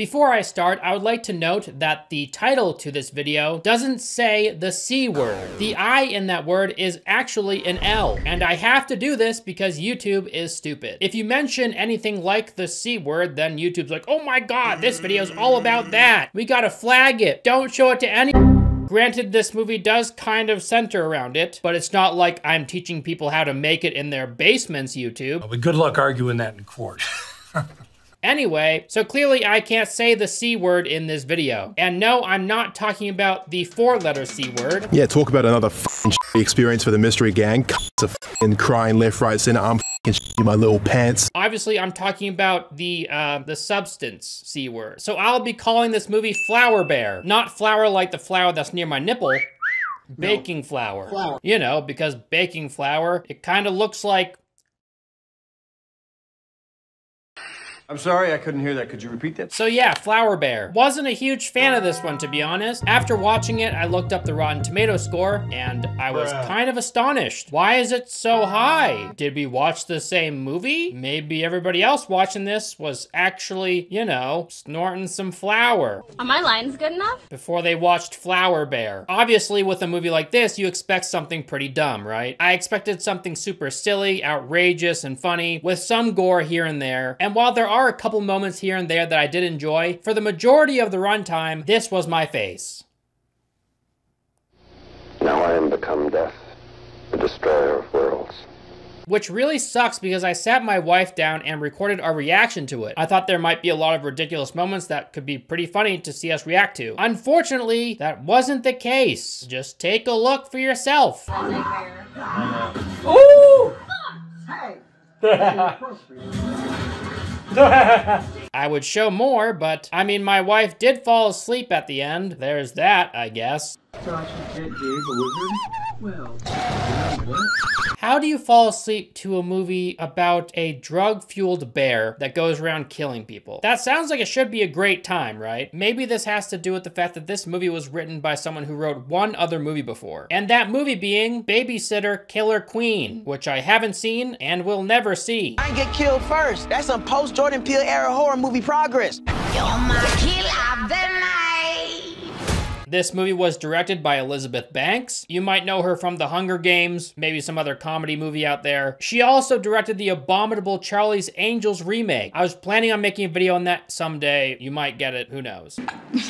Before I start, I would like to note that the title to this video doesn't say the C word. The I in that word is actually an L, and I have to do this because YouTube is stupid. If you mention anything like the C word, then YouTube's like, oh my god, this video is all about that. We gotta flag it. Don't show it to any... Granted, this movie does kind of center around it, but it's not like I'm teaching people how to make it in their basements, YouTube. Well, good luck arguing that in court. Anyway, so clearly I can't say the C word in this video. And no, I'm not talking about the 4-letter C word. Yeah, talk about another f***ing experience for the mystery gang. A f***ing crying left, right, center. I'm f***ing in my little pants. Obviously, I'm talking about the substance C word. So I'll be calling this movie Flour Bear. Not flour like the flour that's near my nipple. Baking flour. You know, because baking flour, it kind of looks like... I'm sorry, I couldn't hear that. Could you repeat that? So yeah, Flour Bear. Wasn't a huge fan of this one, to be honest. After watching it, I looked up the Rotten Tomato score, and I was kind of astonished. Why is it so high? Did we watch the same movie? Maybe everybody else watching this was actually, you know, snorting some flour. Are my lines good enough? Before they watched Flour Bear. Obviously, with a movie like this, you expect something pretty dumb, right? I expected something super silly, outrageous, and funny, with some gore here and there. And while there are a couple moments here and there that I did enjoy, for the majority of the runtime, this was my face. Now I am become death, the destroyer of worlds. Which really sucks because I sat my wife down and recorded our reaction to it. I thought there might be a lot of ridiculous moments that could be pretty funny to see us react to. Unfortunately, that wasn't the case. Just take a look for yourself. Ooh! I would show more, but I mean, my wife did fall asleep at the end. There's that, I guess. How do you fall asleep to a movie about a drug-fueled bear that goes around killing people? That sounds like it should be a great time, right? Maybe this has to do with the fact that this movie was written by someone who wrote one other movie before. And that movie being Babysitter Killer Queen, which I haven't seen and will never see. I get killed first. That's some post-Jordan Peele era horror movie progress. You're my killer of the night. This movie was directed by Elizabeth Banks. You might know her from The Hunger Games, maybe some other comedy movie out there. She also directed the abominable Charlie's Angels remake. I was planning on making a video on that someday. You might get it, who knows.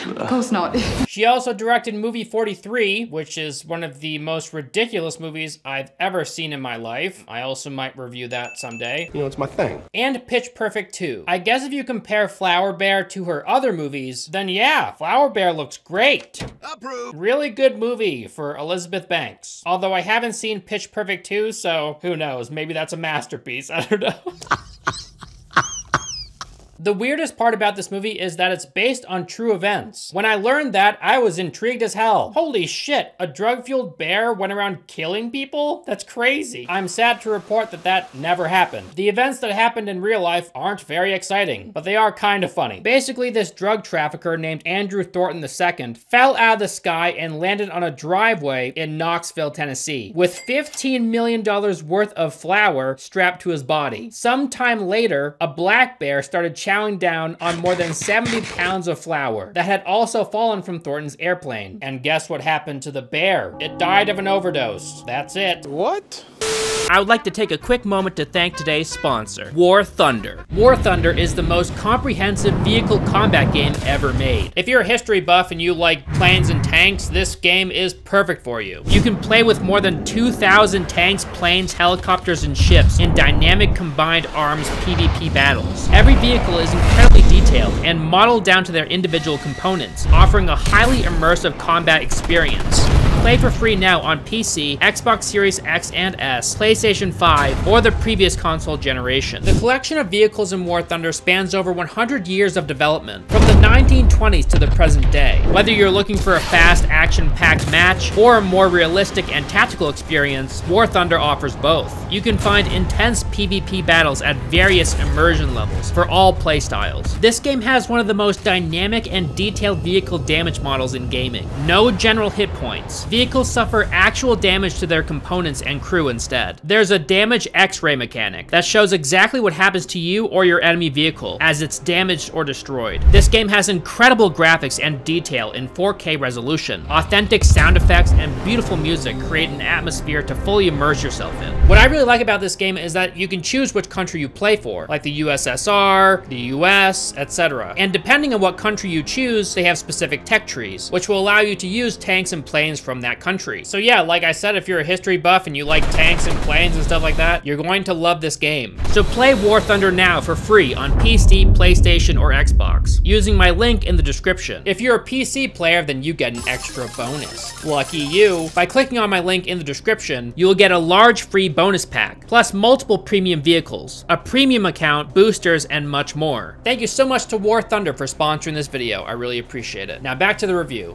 Of course not. She also directed movie 43, which is one of the most ridiculous movies I've ever seen in my life. I also might review that someday. You know, it's my thing. And Pitch Perfect 2. I guess if you compare Flour Bear to her other movies, then yeah, Flour Bear looks great. Approved. Really good movie for Elizabeth Banks. Although I haven't seen Pitch Perfect 2, so who knows? Maybe that's a masterpiece. I don't know. The weirdest part about this movie is that it's based on true events. When I learned that, I was intrigued as hell. Holy shit, a drug-fueled bear went around killing people? That's crazy. I'm sad to report that that never happened. The events that happened in real life aren't very exciting, but they are kind of funny. Basically, this drug trafficker named Andrew Thornton II fell out of the sky and landed on a driveway in Knoxville, Tennessee, with $15 million worth of flour strapped to his body. Sometime later, a black bear started chowing down on more than 70 pounds of flour that had also fallen from Thornton's airplane. And guess what happened to the bear? It died of an overdose. That's it. What? I would like to take a quick moment to thank today's sponsor, War Thunder. War Thunder is the most comprehensive vehicle combat game ever made. If you're a history buff and you like planes and tanks, this game is perfect for you. You can play with more than 2,000 tanks, planes, helicopters, and ships in dynamic combined arms PvP battles. Every vehicle is incredibly detailed and modeled down to their individual components, offering a highly immersive combat experience. Play for free now on PC, Xbox Series X and S, PlayStation 5, or the previous console generation. The collection of vehicles in War Thunder spans over 100 years of development, from the 1920s to the present day. Whether you're looking for a fast, action-packed match, or a more realistic and tactical experience, War Thunder offers both. You can find intense PvP battles at various immersion levels for all playstyles. This game has one of the most dynamic and detailed vehicle damage models in gaming. No general hit points, vehicles suffer actual damage to their components and crew instead. There's a damage X-ray mechanic that shows exactly what happens to you or your enemy vehicle as it's damaged or destroyed. This game has incredible graphics and detail in 4K resolution. Authentic sound effects and beautiful music create an atmosphere to fully immerse yourself in. What I really like about this game is that you can choose which country you play for, like the USSR, the US, etc. And depending on what country you choose, they have specific tech trees, which will allow you to use tanks and planes from that country. So yeah, like I said, if you're a history buff and you like tanks and planes and stuff like that, you're going to love this game. So play War Thunder now for free on PC, PlayStation, or Xbox, using my link in the description. If you're a PC player, then you get an extra bonus. Lucky you. By clicking on my link in the description, you will get a large free bonus pack, plus multiple premium vehicles, a premium account, boosters, and much more. Thank you so much to War Thunder for sponsoring this video. I really appreciate it. Now back to the review.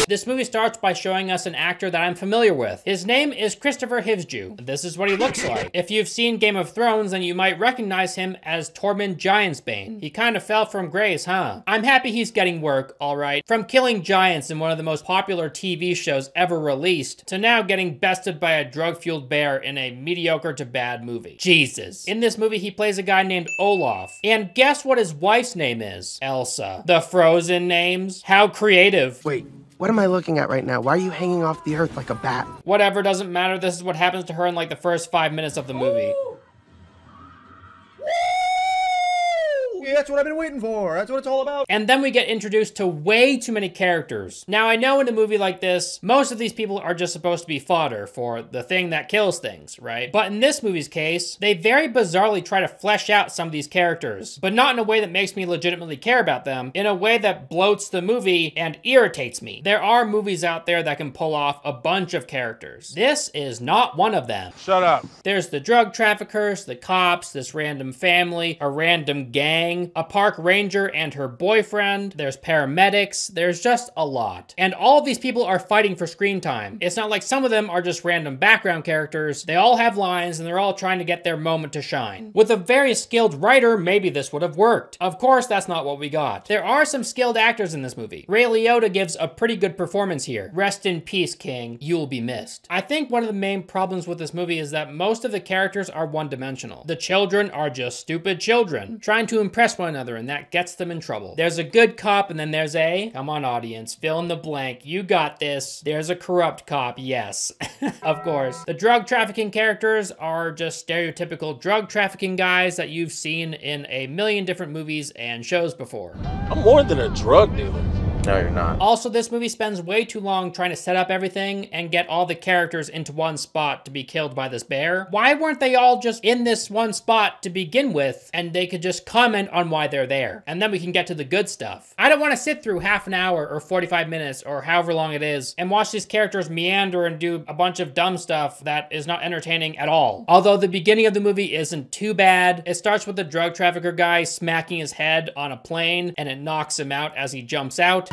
This movie starts by showing us an actor that I'm familiar with. His name is Christopher Hivju. This is what he looks like. If you've seen Game of Thrones, then you might recognize him as Tormund Giantsbane. He kind of fell from grace, huh? I'm happy he's getting work, alright. From killing giants in one of the most popular TV shows ever released, to now getting bested by a drug-fueled bear in a mediocre to bad movie. Jesus. In this movie, he plays a guy named Olaf. And guess what his wife's name is? Elsa. The Frozen names? How creative. Wait, what am I looking at right now? Why are you hanging off the earth like a bat? Whatever, doesn't matter. This is what happens to her in like the first 5 minutes of the movie. Yeah, that's what I've been waiting for. That's what it's all about. And then we get introduced to way too many characters. Now, I know in a movie like this, most of these people are just supposed to be fodder for the thing that kills things, right? But in this movie's case, they very bizarrely try to flesh out some of these characters, but not in a way that makes me legitimately care about them, in a way that bloats the movie and irritates me. There are movies out there that can pull off a bunch of characters. This is not one of them. Shut up. There's the drug traffickers, the cops, this random family, a random gang, a park ranger and her boyfriend, there's paramedics, there's just a lot. And all of these people are fighting for screen time. It's not like some of them are just random background characters. They all have lines and they're all trying to get their moment to shine. With a very skilled writer, maybe this would have worked. Of course, that's not what we got. There are some skilled actors in this movie. Ray Liotta gives a pretty good performance here. Rest in peace, King. You'll be missed. I think one of the main problems with this movie is that most of the characters are one-dimensional. The children are just stupid children, trying to impress one another, and that gets them in trouble. There's a good cop, and then there's a, come on audience, fill in the blank, you got this. There's a corrupt cop, yes. Of course. The drug trafficking characters are just stereotypical drug trafficking guys that you've seen in a million different movies and shows before. I'm more than a drug dealer. No, you're not. Also, this movie spends way too long trying to set up everything and get all the characters into one spot to be killed by this bear. Why weren't they all just in this one spot to begin with, and they could just comment on why they're there, and then we can get to the good stuff? I don't want to sit through half an hour or 45 minutes or however long it is and watch these characters meander and do a bunch of dumb stuff that is not entertaining at all. Although the beginning of the movie isn't too bad. It starts with the drug trafficker guy smacking his head on a plane, and it knocks him out as he jumps out.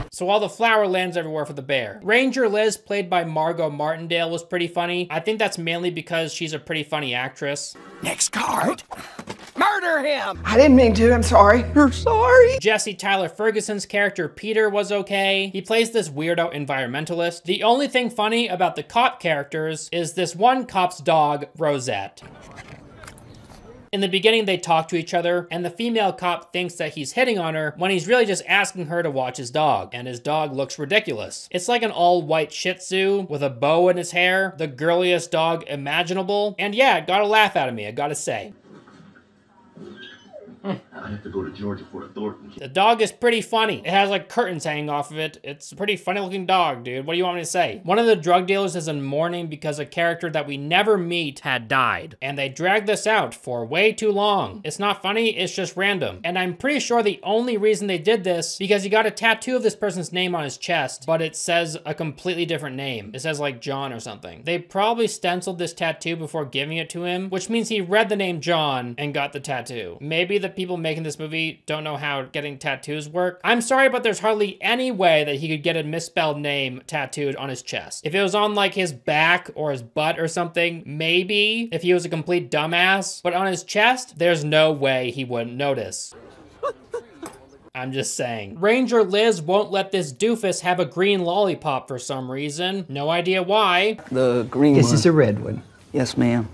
So all the flour lands everywhere for the bear. Ranger Liz, played by Margot Martindale, was pretty funny. I think that's mainly because she's a pretty funny actress. Next card. Murder him! I didn't mean to, I'm sorry. You're sorry. Jesse Tyler Ferguson's character Peter was okay. He plays this weirdo environmentalist. The only thing funny about the cop characters is this one cop's dog, Rosette. In the beginning, they talk to each other, and the female cop thinks that he's hitting on her when he's really just asking her to watch his dog, and his dog looks ridiculous. It's like an all-white Shih Tzu with a bow in his hair, the girliest dog imaginable, and yeah, it got a laugh out of me, I gotta say. I have to go to Georgia for a Thornton. The dog is pretty funny. It has like curtains hanging off of it. It's a pretty funny looking dog, dude. What do you want me to say? One of the drug dealers is in mourning because a character that we never meet had died. And they dragged this out for way too long. It's not funny, it's just random. And I'm pretty sure the only reason they did this because he got a tattoo of this person's name on his chest, but it says a completely different name. It says like John or something. They probably stenciled this tattoo before giving it to him, which means he read the name John and got the tattoo. Maybe the people making this movie don't know how getting tattoos work. I'm sorry, but there's hardly any way that he could get a misspelled name tattooed on his chest. If it was on like his back or his butt or something, maybe if he was a complete dumbass, but on his chest, there's no way he wouldn't notice. I'm just saying. Ranger Liz won't let this doofus have a green lollipop for some reason. No idea why. The green one. This is a red one. Yes, ma'am.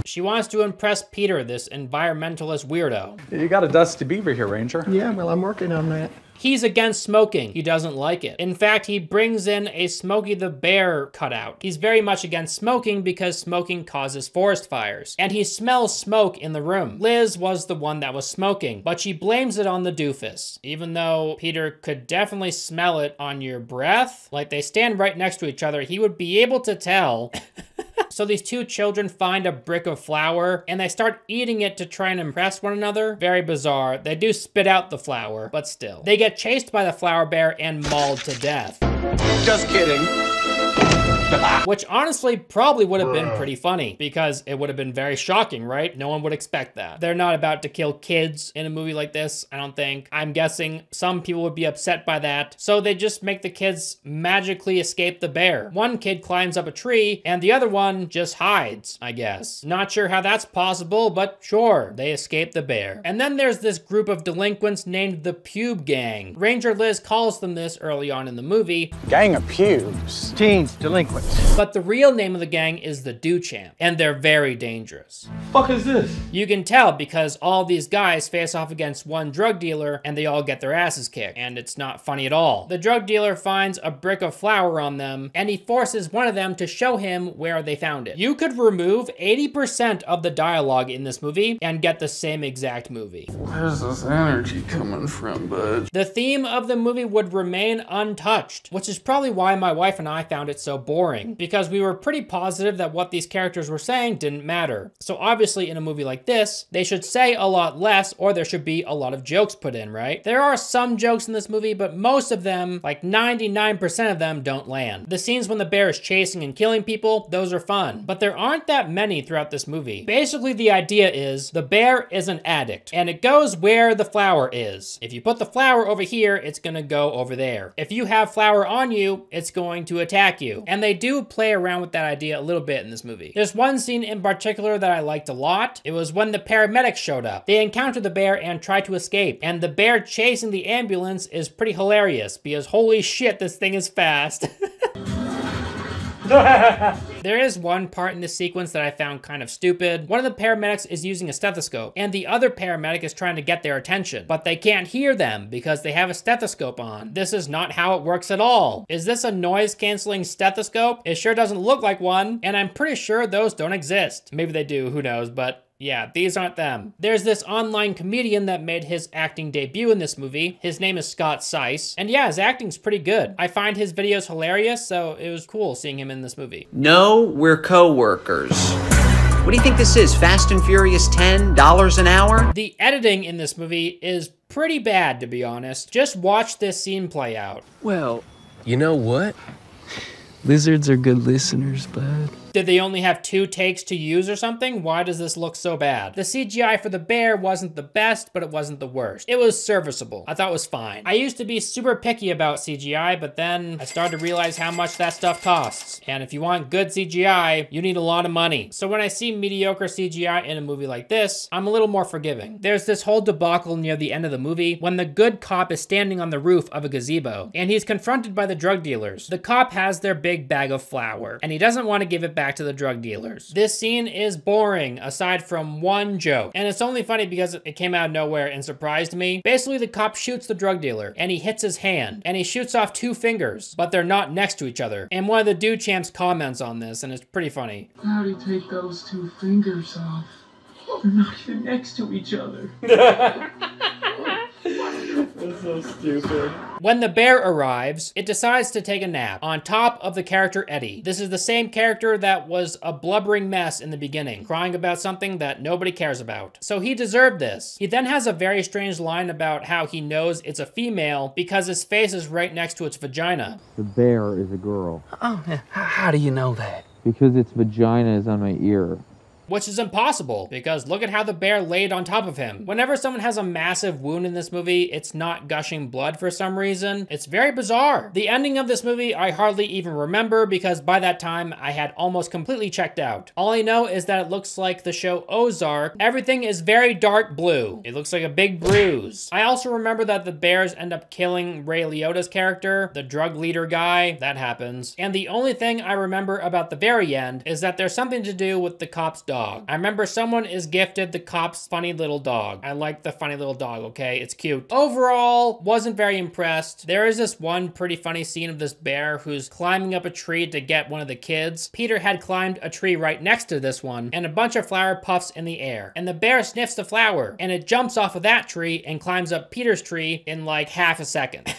She wants to impress Peter, this environmentalist weirdo. You got a dusty beaver here, Ranger. Yeah, well, I'm working on that. He's against smoking. He doesn't like it. In fact, he brings in a Smokey the Bear cutout. He's very much against smoking because smoking causes forest fires. And he smells smoke in the room. Liz was the one that was smoking, but she blames it on the doofus. Even though Peter could definitely smell it on your breath, like they stand right next to each other, he would be able to tell. So these two children find a brick of flour and they start eating it to try and impress one another. Very bizarre. They do spit out the flour, but still. They get chased by the flour bear and mauled to death. Just kidding. Which honestly probably would have been pretty funny because it would have been very shocking, right? No one would expect that. They're not about to kill kids in a movie like this, I don't think. I'm guessing some people would be upset by that. So they just make the kids magically escape the bear. One kid climbs up a tree and the other one just hides, I guess. Not sure how that's possible, but sure, they escape the bear. And then there's this group of delinquents named the Pube Gang. Ranger Liz calls them this early on in the movie. Gang of pubes. Teens, delinquents. But the real name of the gang is the Duchamp, and they're very dangerous. Fuck is this? You can tell because all these guys face off against one drug dealer and they all get their asses kicked, and it's not funny at all. The drug dealer finds a brick of flour on them, and he forces one of them to show him where they found it. You could remove 80% of the dialogue in this movie and get the same exact movie. Where's this energy coming from, bud? The theme of the movie would remain untouched, which is probably why my wife and I found it so boring, because we were pretty positive that what these characters were saying didn't matter. So obviously in a movie like this, they should say a lot less or there should be a lot of jokes put in, right? There are some jokes in this movie, but most of them, like 99% of them, don't land. The scenes when the bear is chasing and killing people, those are fun, but there aren't that many throughout this movie. Basically the idea is the bear is an addict and it goes where the flour is. If you put the flour over here, it's gonna go over there. If you have flour on you, it's going to attack you. And they do play around with that idea a little bit in this movie. There's one scene in particular that I liked a lot. It was when the paramedics showed up. They encountered the bear and tried to escape, and the bear chasing the ambulance is pretty hilarious because holy shit, this thing is fast. There is one part in this sequence that I found kind of stupid. One of the paramedics is using a stethoscope and the other paramedic is trying to get their attention, but they can't hear them because they have a stethoscope on. This is not how it works at all. Is this a noise canceling stethoscope? It sure doesn't look like one, and I'm pretty sure those don't exist. Maybe they do, who knows, but yeah, these aren't them. There's this online comedian that made his acting debut in this movie. His name is Scott Seiss. And yeah, his acting's pretty good. I find his videos hilarious, so it was cool seeing him in this movie. No, we're co-workers. What do you think this is, Fast and Furious 10, $10 an hour? The editing in this movie is pretty bad, to be honest. Just watch this scene play out. Well, you know what? Lizards are good listeners, bud. Did they only have 2 takes to use or something? Why does this look so bad? The CGI for the bear wasn't the best, but it wasn't the worst. It was serviceable. I thought it was fine. I used to be super picky about CGI, but then I started to realize how much that stuff costs. And if you want good CGI, you need a lot of money. So when I see mediocre CGI in a movie like this, I'm a little more forgiving. There's this whole debacle near the end of the movie when the good cop is standing on the roof of a gazebo and he's confronted by the drug dealers. The cop has their big bag of flour and he doesn't want to give it back to the drug dealers. This scene is boring aside from one joke, and it's only funny because it came out of nowhere and surprised me. Basically, the cop shoots the drug dealer and he hits his hand and he shoots off 2 fingers, but they're not next to each other. And one of the Duchamps comments on this and it's pretty funny. How do you take those 2 fingers off? They're not even next to each other. That's so stupid. When the bear arrives, it decides to take a nap on top of the character Eddie. This is the same character that was a blubbering mess in the beginning, crying about something that nobody cares about. So he deserved this. He then has a very strange line about how he knows it's a female because his face is right next to its vagina. The bear is a girl. Oh, how do you know that? Because its vagina is on my ear. which is impossible because look at how the bear laid on top of him. Whenever someone has a massive wound in this movie, it's not gushing blood for some reason. It's very bizarre. The ending of this movie I hardly even remember because by that time I had almost completely checked out. All I know is that it looks like the show Ozark. Everything is very dark blue. It looks like a big bruise. I also remember that the bears end up killing Ray Liotta's character, the drug leader guy. That happens. And the only thing I remember about the very end is that there's something to do with the cop's dog. I remember someone is gifted the cop's funny little dog. I like the funny little dog, okay? It's cute. Overall, wasn't very impressed. There is this one pretty funny scene of this bear who's climbing up a tree to get one of the kids. Peter had climbed a tree right next to this one, and a bunch of flower puffs in the air. And the bear sniffs the flower, and it jumps off of that tree and climbs up Peter's tree in like half a second.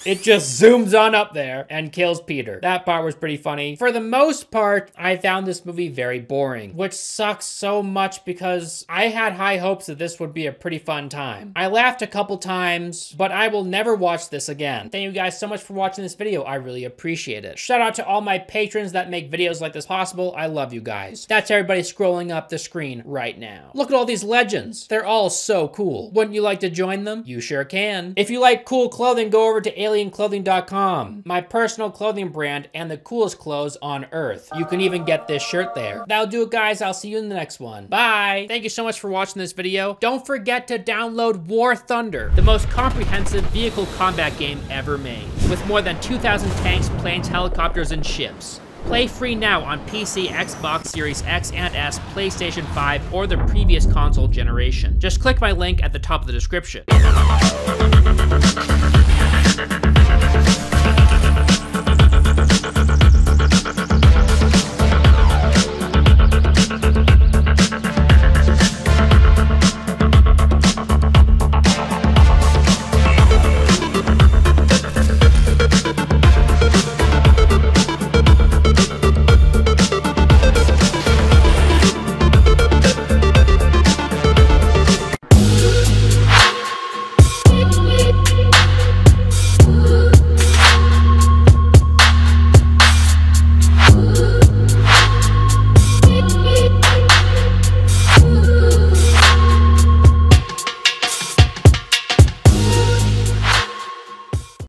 It just zooms on up there and kills Peter. That part was pretty funny. For the most part, I found this movie very boring, which sucks so much because I had high hopes that this would be a pretty fun time. I laughed a couple times, but I will never watch this again. Thank you guys so much for watching this video. I really appreciate it. Shout out to all my patrons that make videos like this possible. I love you guys. That's everybody scrolling up the screen right now. Look at all these legends. They're all so cool. Wouldn't you like to join them? You sure can. If you like cool clothing, go over to alienclothing.com, my personal clothing brand and the coolest clothes on earth. You can even get this shirt there. That'll do it, guys. I'll see you in the next one. Bye. Thank you so much for watching this video. Don't forget to download War Thunder, the most comprehensive vehicle combat game ever made, with more than 2,000 tanks, planes, helicopters, and ships. Play free now on PC, Xbox Series X and S, PlayStation 5, or the previous console generation. Just click my link at the top of the description.